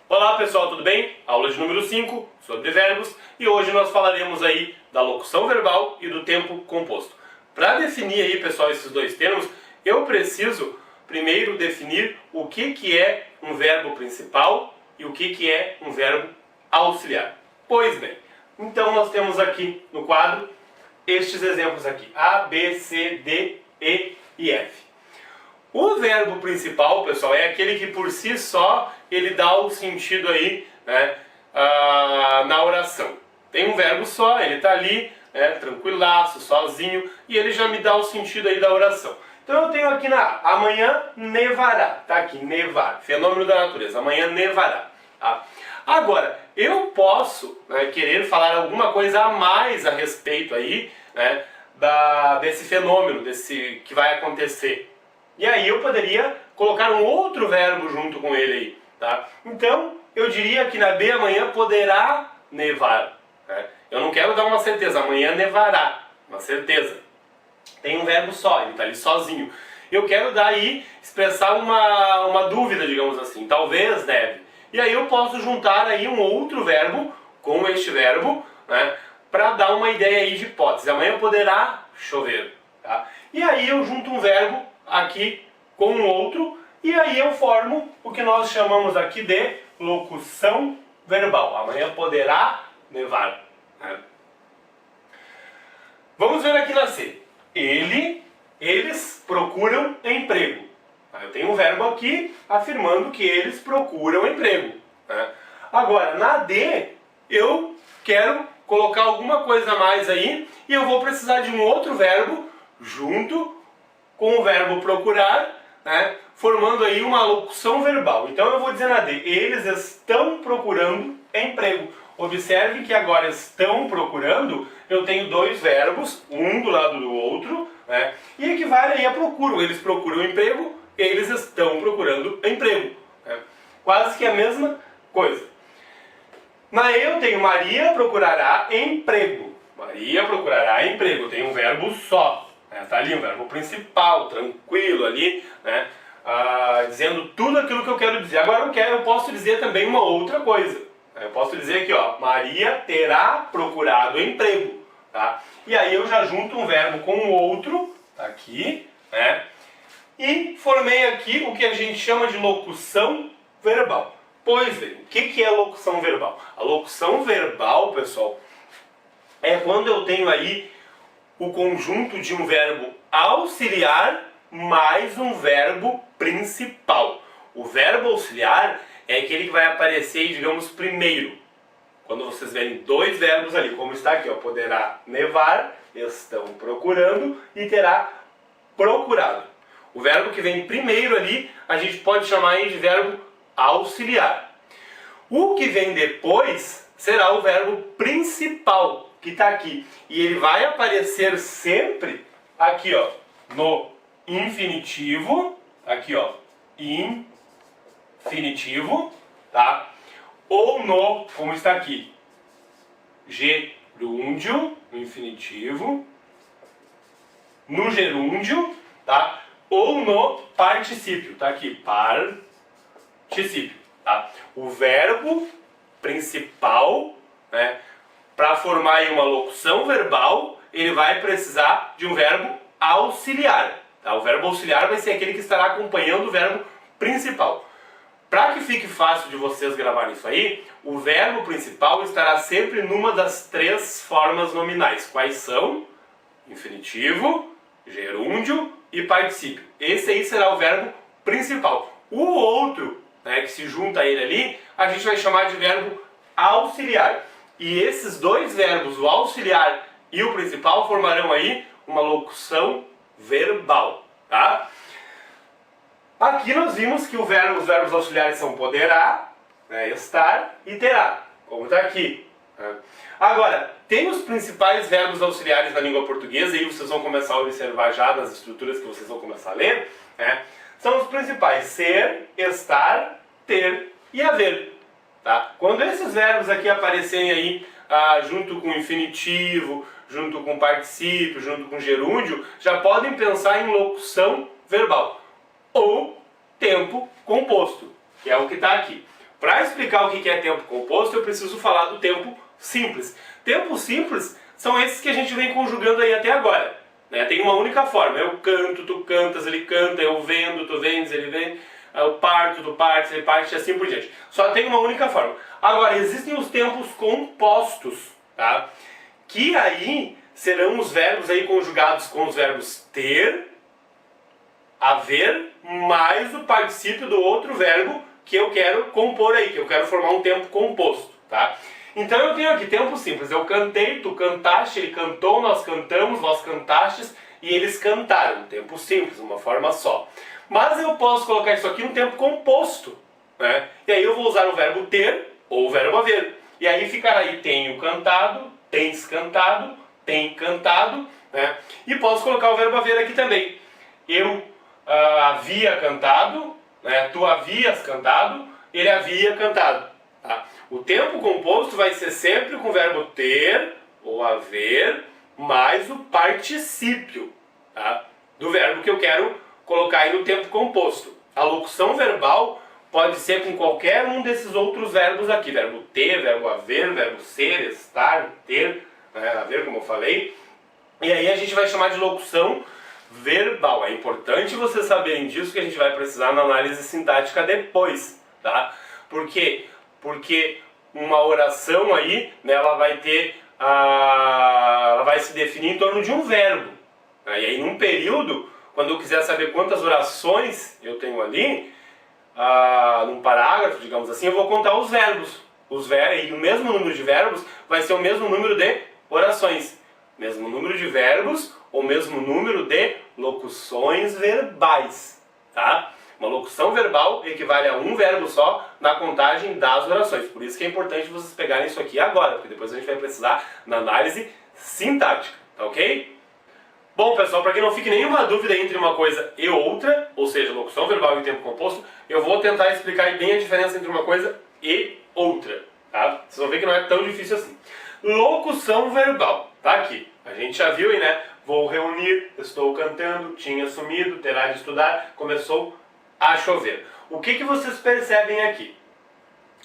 Olá pessoal, tudo bem? Aula de número 5 sobre verbos e hoje nós falaremos aí da locução verbal e do tempo composto. Para definir aí, pessoal, esses dois termos, eu preciso primeiro definir o que é um verbo principal e o que é um verbo auxiliar. Pois bem, então nós temos aqui no quadro estes exemplos aqui, A, B, C, D, E e F. O verbo principal, pessoal, é aquele que por si só ele dá o sentido aí, né, na oração. Tem um verbo só, ele está ali, né, tranquilaço, sozinho, e ele já me dá o sentido aí da oração. Então eu tenho aqui na A, amanhã nevará, tá aqui, nevar, fenômeno da natureza, amanhã nevará. Tá? Agora, eu posso, né, querer falar alguma coisa a mais a respeito aí, né, desse fenômeno, desse que vai acontecer. E aí eu poderia colocar um outro verbo junto com ele aí, tá? Então, eu diria que na B amanhã poderá nevar, né? Eu não quero dar uma certeza, amanhã nevará, uma certeza. Tem um verbo só, ele está ali sozinho. Eu quero daí expressar uma dúvida, digamos assim, talvez neve. E aí eu posso juntar aí um outro verbo com este verbo, né? Para dar uma ideia aí de hipótese. Amanhã poderá chover, tá? E aí eu junto um verbo aqui com um outro, e aí eu formo o que nós chamamos aqui de locução verbal. Amanhã poderá nevar. Né? Vamos ver aqui na C. Eles procuram emprego. Eu tenho um verbo aqui afirmando que eles procuram emprego. Né? Agora, na D, eu quero colocar alguma coisa a mais aí, e eu vou precisar de um outro verbo junto com o verbo procurar, né, formando aí uma locução verbal. Então eu vou dizer na D, eles estão procurando emprego. Observe que agora estão procurando, eu tenho dois verbos, um do lado do outro, né, e equivale aí a procuram. Eles procuram emprego, eles estão procurando emprego. Né, quase que a mesma coisa. Na E eu tenho Maria procurará emprego. Maria procurará emprego, eu tenho um verbo só. Está ali um verbo principal, tranquilo ali, né? Dizendo tudo aquilo que eu quero dizer. Agora eu posso dizer também uma outra coisa. Eu posso dizer aqui, ó, Maria terá procurado emprego. Tá? E aí eu já junto um verbo com o outro, aqui, né? E formei aqui o que a gente chama de locução verbal. Pois bem, o que é locução verbal? A locução verbal, pessoal, é quando eu tenho aí o conjunto de um verbo auxiliar mais um verbo principal. O verbo auxiliar é aquele que vai aparecer, digamos, primeiro. Quando vocês verem dois verbos ali, como está aqui, ó, poderá nevar, estão procurando, e terá procurado. O verbo que vem primeiro ali, a gente pode chamar aí de verbo auxiliar. O que vem depois será o verbo principal, que está aqui. E ele vai aparecer sempre aqui, ó, no infinitivo, aqui, ó, infinitivo, tá? Ou no, como está aqui, gerúndio, no infinitivo, no gerúndio, tá? Ou no particípio, tá aqui, particípio, tá? O verbo principal, né? Para formar aí uma locução verbal, ele vai precisar de um verbo auxiliar. Tá? O verbo auxiliar vai ser aquele que estará acompanhando o verbo principal. Para que fique fácil de vocês gravarem isso aí, o verbo principal estará sempre numa das três formas nominais. Quais são? Infinitivo, gerúndio e particípio. Esse aí será o verbo principal. O outro, né, que se junta a ele ali, a gente vai chamar de verbo auxiliar. E esses dois verbos, o auxiliar e o principal, formarão aí uma locução verbal, tá? Aqui nós vimos que os verbos auxiliares são poderá, né, estar e terá, como está aqui. Né? Agora, tem os principais verbos auxiliares na língua portuguesa, e vocês vão começar a observar já nas estruturas que vocês vão começar a ler, né? São os principais: ser, estar, ter e haver. Tá? Quando esses verbos aqui aparecerem aí junto com infinitivo, junto com particípio, junto com gerúndio, já podem pensar em locução verbal ou tempo composto, que é o que está aqui. Para explicar o que é tempo composto, eu preciso falar do tempo simples. Tempos simples são esses que a gente vem conjugando aí até agora. Né? Tem uma única forma. Eu canto, tu cantas, ele canta, eu vendo, tu vendes, ele vende, eu parto, tu partes, ele parte e assim por diante. Só tem uma única forma. Agora, existem os tempos compostos, tá? Que aí serão os verbos aí conjugados com os verbos ter, haver, mais o particípio do outro verbo que eu quero compor aí, que eu quero formar um tempo composto, tá? Então eu tenho aqui tempo simples, eu cantei, tu cantaste, ele cantou, nós cantamos, vós cantastes e eles cantaram. Tempo simples, uma forma só. Mas eu posso colocar isso aqui no tempo composto, né? E aí eu vou usar o verbo ter ou o verbo haver. E aí ficará aí tenho cantado, tens cantado, tem cantado, né? E posso colocar o verbo haver aqui também. Eu havia cantado, né? Tu havias cantado, ele havia cantado. Tá? O tempo composto vai ser sempre com o verbo ter ou haver mais o particípio, tá? Do verbo que eu quero colocar aí no tempo composto. A locução verbal pode ser com qualquer um desses outros verbos aqui. Verbo ter, verbo haver, verbo ser, estar, ter, né? Haver, como eu falei. E aí a gente vai chamar de locução verbal. É importante vocês saberem disso, que a gente vai precisar na análise sintática depois, tá? Por quê? Porque uma oração aí, né, ela vai ter, ela vai se definir em torno de um verbo. Né? E aí num período, quando eu quiser saber quantas orações eu tenho ali, num parágrafo, digamos assim, eu vou contar os verbos. E o mesmo número de verbos vai ser o mesmo número de orações. Mesmo número de verbos ou mesmo número de locuções verbais, tá? Uma locução verbal equivale a um verbo só na contagem das orações. Por isso que é importante vocês pegarem isso aqui agora, porque depois a gente vai precisar na análise sintática, tá ok? Bom, pessoal, para que não fique nenhuma dúvida entre uma coisa e outra, ou seja, locução verbal e tempo composto, eu vou tentar explicar bem a diferença entre uma coisa e outra, tá? Vocês vão ver que não é tão difícil assim. Locução verbal, tá aqui. A gente já viu aí, né? Vou reunir, estou cantando, tinha sumido, terá de estudar, começou a chover. O que vocês percebem aqui?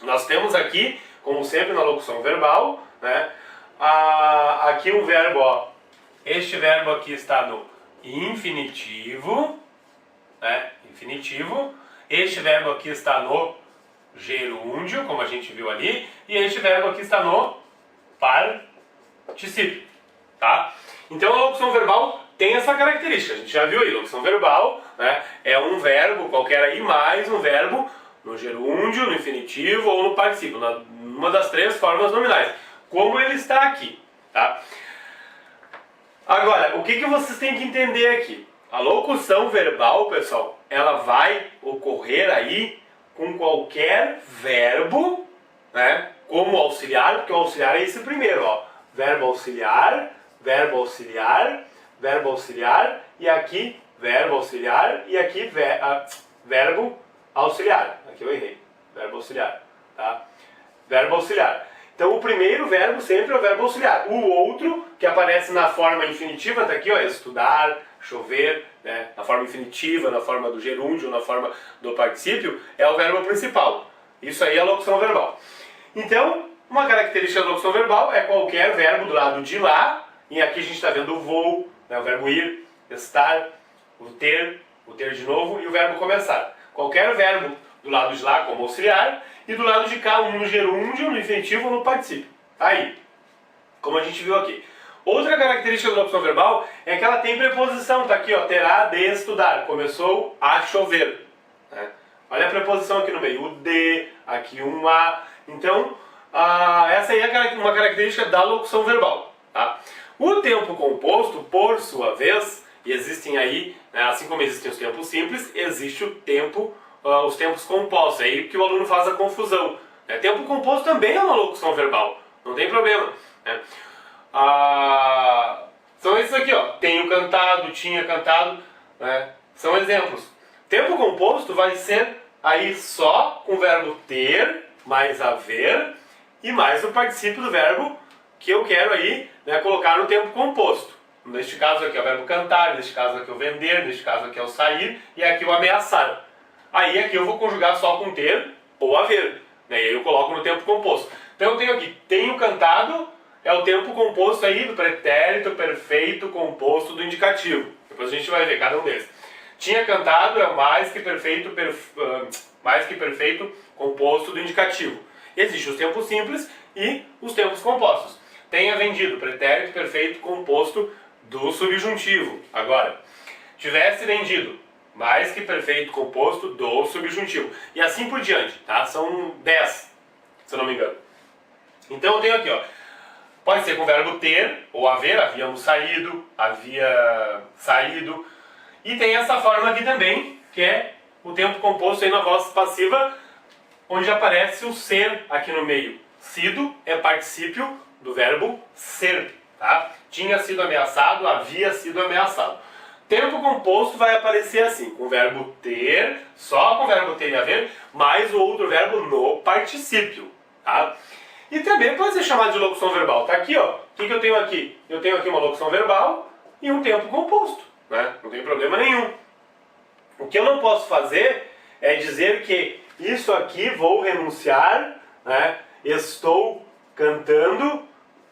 Nós temos aqui, como sempre na locução verbal, né? Aqui um verbo, ó. Este verbo aqui está no infinitivo, né? Infinitivo. Este verbo aqui está no gerúndio, como a gente viu ali. E este verbo aqui está no particípio, tá? Então a locução verbal tem essa característica, a gente já viu aí, locução verbal, né, é um verbo qualquer aí, mais um verbo no gerúndio, no infinitivo ou no particípio, numa das três formas nominais, como ele está aqui, tá? Agora, o que vocês têm que entender aqui? A locução verbal, pessoal, ela vai ocorrer aí com qualquer verbo, né, como auxiliar, porque o auxiliar é esse primeiro, ó, verbo auxiliar, verbo auxiliar, verbo auxiliar, e aqui verbo auxiliar, e aqui verbo auxiliar. Aqui eu errei. Verbo auxiliar, tá? Verbo auxiliar. Então o primeiro verbo sempre é o verbo auxiliar. O outro, que aparece na forma infinitiva, tá aqui, ó, estudar, chover, né? Na forma infinitiva, na forma do gerúndio, na forma do particípio, é o verbo principal. Isso aí é a locução verbal. Então, uma característica da locução verbal é qualquer verbo do lado de lá, e aqui a gente está vendo o vou, né, o verbo ir, estar, o ter de novo e o verbo começar. Qualquer verbo do lado de lá como auxiliar e do lado de cá um no gerúndio, no infinitivo ou no particípio. Aí, como a gente viu aqui. Outra característica da locução verbal é que ela tem preposição, tá aqui, ó, terá de estudar, começou a chover. Né? Olha a preposição aqui no meio, o de, aqui um a. Então, essa aí é uma característica da locução verbal. Tá? O tempo composto, por sua vez, e existem aí, né, assim como existem os tempos simples, existe o tempo, os tempos compostos, é aí que o aluno faz a confusão. Né? Tempo composto também é uma locução verbal, não tem problema. Né? São esses aqui, ó, tenho cantado, tinha cantado, né? São exemplos. Tempo composto vai ser aí só com o verbo ter, mais haver, e mais o particípio do verbo que eu quero aí, né, colocar no tempo composto. Neste caso aqui é o verbo cantar, neste caso aqui é o vender, neste caso aqui é o sair, e aqui o ameaçar. Aí aqui eu vou conjugar só com ter ou haver. né? E aí eu coloco no tempo composto. Então eu tenho aqui, tenho cantado, é o tempo composto aí do pretérito perfeito composto do indicativo. Depois a gente vai ver cada um deles. Tinha cantado é o mais que perfeito composto do indicativo. Existem os tempos simples e os tempos compostos. Tenha vendido, pretérito perfeito composto do subjuntivo. Agora, tivesse vendido, mais que perfeito composto do subjuntivo. E assim por diante, tá? São 10, se eu não me engano. Então eu tenho aqui, ó. Pode ser com o verbo ter ou haver, havíamos saído, havia saído. E tem essa forma aqui também, que é o tempo composto aí na voz passiva, onde aparece o ser aqui no meio. Sido é particípio do verbo ser, tá? Tinha sido ameaçado, havia sido ameaçado. Tempo composto vai aparecer assim, com o verbo ter, só com o verbo ter e haver, mais o outro verbo no particípio, tá? E também pode ser chamado de locução verbal. Tá aqui, ó. O que eu tenho aqui? Eu tenho aqui uma locução verbal e um tempo composto, né? Não tem problema nenhum. O que eu não posso fazer é dizer que isso aqui vou renunciar, né? Estou cantando,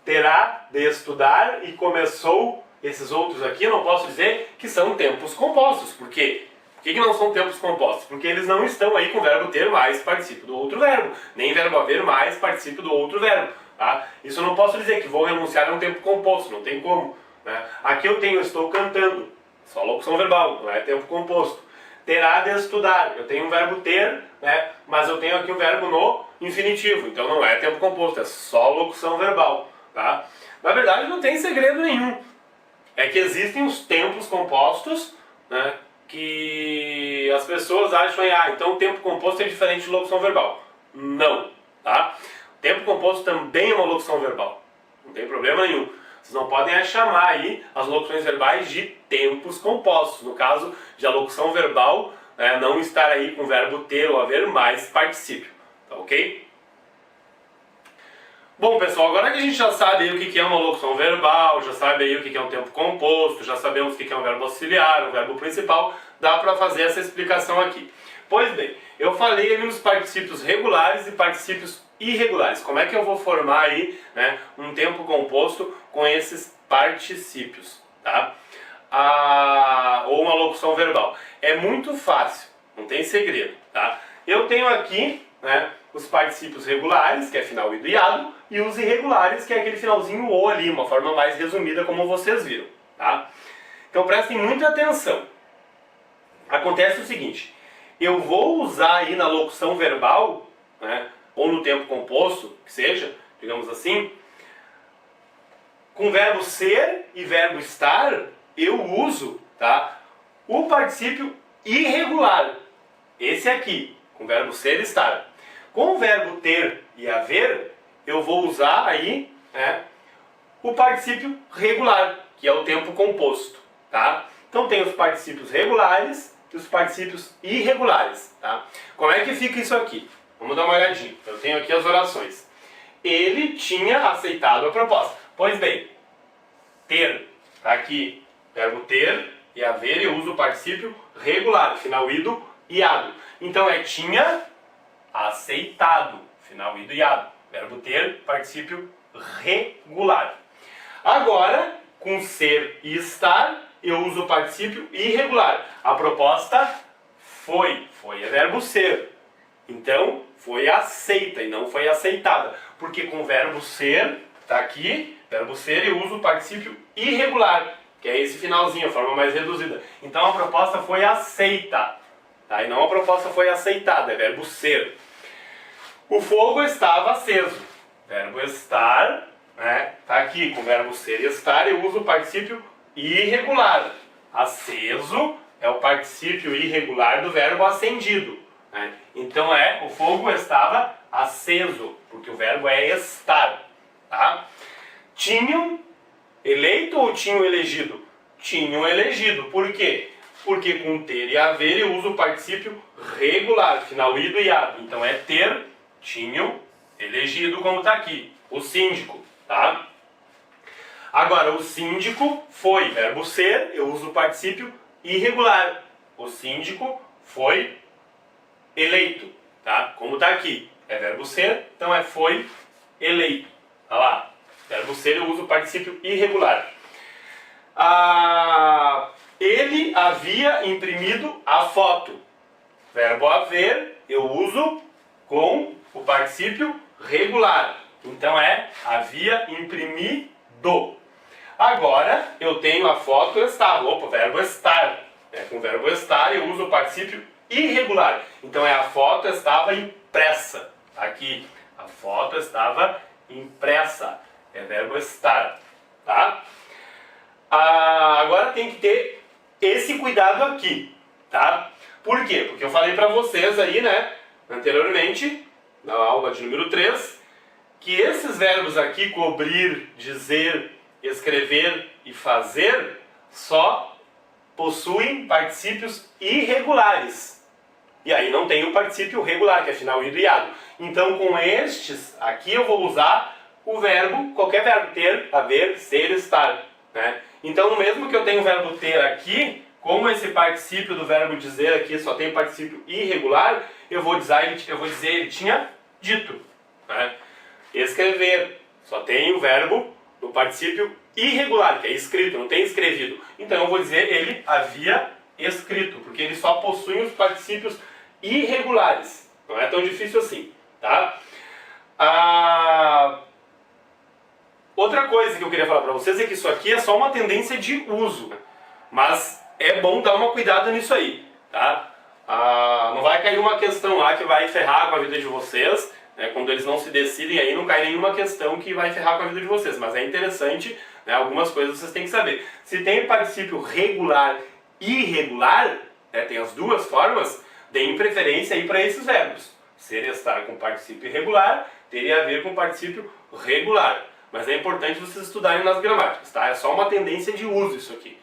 terá de estudar e começou. Esses outros aqui eu não posso dizer que são tempos compostos. Por quê? Por que não são tempos compostos? Porque eles não estão aí com o verbo ter mais particípio do outro verbo, nem verbo haver mais particípio do outro verbo. Tá? Isso eu não posso dizer que vou renunciar a um tempo composto, não tem como. Né? Aqui eu tenho estou cantando, só locução verbal, não é tempo composto. Terá de estudar, eu tenho um verbo ter, né? Mas eu tenho aqui um verbo no infinitivo, então não é tempo composto, é só locução verbal. Tá? Na verdade não tem segredo nenhum. É que existem os tempos compostos, né, que as pessoas acham, então o tempo composto é diferente de locução verbal. Não, tá? Tempo composto também é uma locução verbal. Não tem problema nenhum. Vocês não podem chamar aí as locuções verbais de tempos compostos. No caso de a locução verbal, né, não estar aí com o verbo ter ou haver mais particípio. Tá ok? Bom, pessoal, agora que a gente já sabe aí o que é uma locução verbal, já sabe aí o que é um tempo composto, já sabemos o que é um verbo auxiliar, um verbo principal, dá para fazer essa explicação aqui. Pois bem, eu falei ali nos particípios regulares e particípios irregulares. Como é que eu vou formar aí, né, um tempo composto com esses particípios, tá? Ou uma locução verbal. É muito fácil, não tem segredo, tá? Eu tenho aqui, né, os particípios regulares, que é final ido e ado, e os irregulares, que é aquele finalzinho ou ali, uma forma mais resumida, como vocês viram, tá? Então prestem muita atenção. Acontece o seguinte, eu vou usar aí na locução verbal, né, ou no tempo composto, que seja, digamos assim, com verbo ser e verbo estar, eu uso, tá, o particípio irregular, esse aqui, com verbo ser e estar. Com o verbo ter e haver, eu vou usar aí, né, o particípio regular, que é o tempo composto, tá? Então tem os particípios regulares e os particípios irregulares, tá? Como é que fica isso aqui? Vamos dar uma olhadinha. Eu tenho aqui as orações. Ele tinha aceitado a proposta. Pois bem, ter, tá aqui, verbo ter e haver, eu uso o particípio regular, final ido e ado. Então é tinha aceitado, final ido e ado. Verbo ter, particípio regular. Agora, com ser e estar, eu uso o particípio irregular. A proposta foi. Foi é verbo ser. Então, foi aceita e não foi aceitada. Porque com o verbo ser, tá aqui, verbo ser, eu uso o particípio irregular, que é esse finalzinho, a forma mais reduzida. Então, a proposta foi aceita. Tá? E não a proposta foi aceitada, é verbo ser. O fogo estava aceso. Verbo estar, né? Tá aqui com o verbo ser e estar, eu uso o particípio irregular. Aceso é o particípio irregular do verbo acendido, né? Então o fogo estava aceso, porque o verbo é estar, tá? Tinham eleito ou tinham elegido? Tinham elegido. Por quê? Porque com ter e haver eu uso o particípio regular, final ido e ado. Então é ter, tinham elegido, como está aqui, o síndico, tá? Agora, o síndico foi, verbo ser, eu uso o particípio irregular. O síndico foi eleito, tá? Como está aqui, é verbo ser, então é foi eleito. Olha lá, verbo ser eu uso o particípio irregular. Ele havia imprimido a foto. Verbo haver eu uso com o particípio regular. Então é havia imprimido. Agora eu tenho a foto estava. Opa, verbo estar. Com o verbo estar eu uso o particípio irregular. Então é a foto estava impressa. Aqui, a foto estava impressa. É verbo estar. Tá? Agora tem que ter esse cuidado aqui. Tá? Por quê? Porque eu falei para vocês aí, né, anteriormente, na aula de número 3, que esses verbos aqui, cobrir, dizer, escrever e fazer, só possuem particípios irregulares. E aí não tem o particípio regular, que é final iriado. Então com estes aqui eu vou usar o verbo, qualquer verbo, ter, haver, ser, estar. Né? Então mesmo que eu tenha o verbo ter aqui, como esse particípio do verbo dizer aqui só tem particípio irregular, eu vou dizer ele tinha dito. Né? Escrever só tem o verbo no particípio irregular, que é escrito, não tem escrevido. Então eu vou dizer ele havia escrito, porque ele só possui os particípios irregulares. Não é tão difícil assim. Tá? Outra coisa que eu queria falar para vocês é que isso aqui é só uma tendência de uso. Mas é bom dar uma cuidada nisso aí. Tá? Não vai cair uma questão lá que vai ferrar com a vida de vocês. Quando eles não se decidem aí, não cai nenhuma questão que vai ferrar com a vida de vocês. Mas é interessante, né, algumas coisas vocês têm que saber. Se tem particípio regular e irregular, tem as duas formas, deem preferência aí para esses verbos. Ser e estar com particípio irregular, teria a ver com particípio regular. Mas é importante vocês estudarem nas gramáticas, tá? É só uma tendência de uso isso aqui.